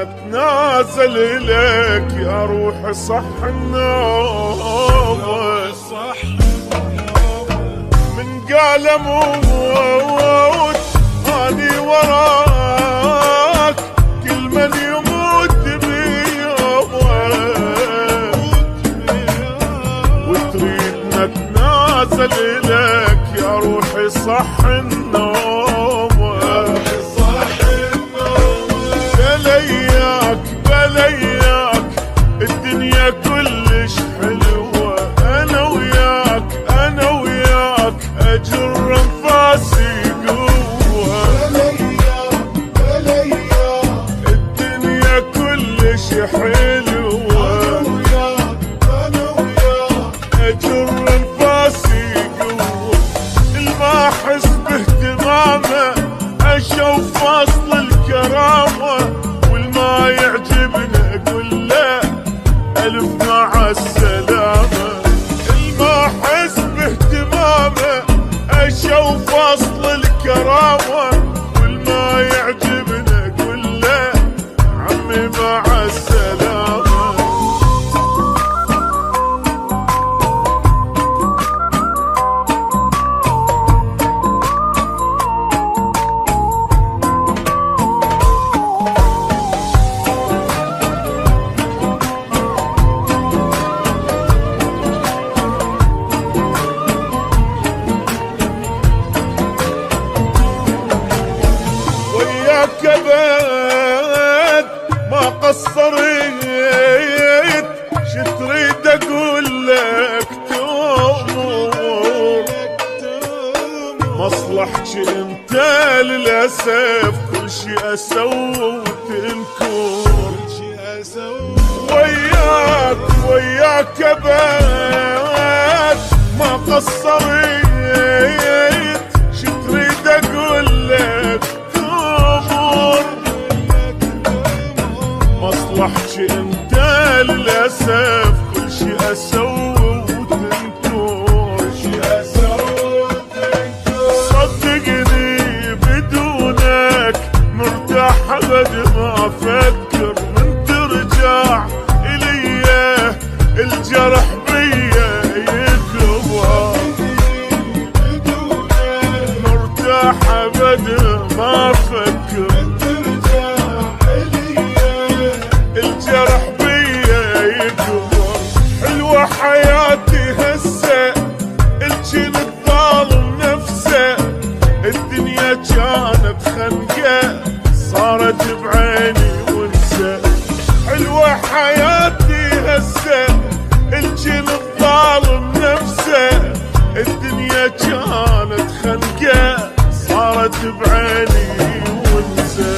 اتنازل اليك يا روحي صح النوم، من قال اموت اني وراك، كل من يموت بيومك، وتريد نتنازل اليك يا روحي صح النوم، بلياك الدنيا كلش حلوة، انا وياك اجر انفاسي قوة، الدنيا كلش حلوة، انا وياك اجر انفاسي قوة، الما احس باهتمامه اشوف فصل الكرامة، والما يعجبني اقول له الف مع السلامة، الما احس باهتمامه اشوف فصل الكرامة، والما يعجبني اقول له عمي مع السلامة. كبد ما قصرت، شتريد اقول لك تأمر، مصلحتي انت للاسف كل شي اسوي وتنكر، وياك كبد ما قصرت، شتريد اقول لك مصلحتي انت للاسف كل شي اسوي وتنكر، صدقني بدونك مرتاح ابد ما افكر، من ترجع الي الجرح بيا يكبر، مرتاح ابد ما افكر، الجرح بيا يكبر، حلوة حياتي هسه الجن الظالم نفسه، الدنيا كانت خنقة صارت بعيني ونسى، حلوة حياتي هسه الجن الظالم نفسه، الدنيا كانت خنقة صارت بعيني ونسى.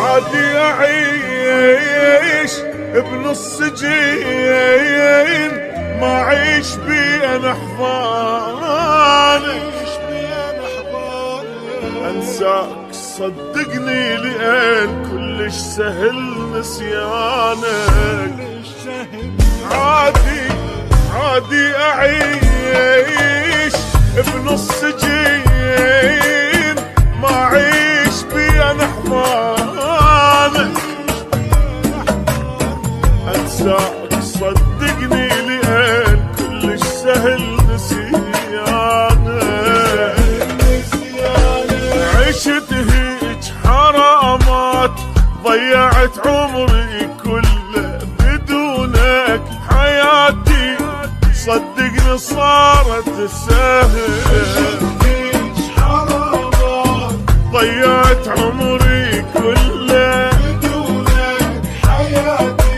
عادي أعيش بنص جين، ما عيش بين أحضانك، أنساك صدقني لأن كلش سهل نسيانك، عادي أعيش بنص جين، ما عيش بين أحضانك، أنساك صدقني لأن كلش سهل نسيانك، عشت هيج حرامات ضيعت عمري كله بدونك، حياتي صدقني صارت سهل، ضيعت عمري كله بدونك، حياتي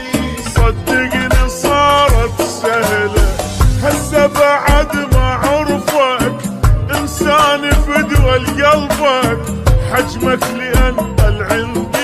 صدقني صارت سهلة، هسه بعد ما عرفك انسان فدوى لقلبك، حجمك لأنقل عندي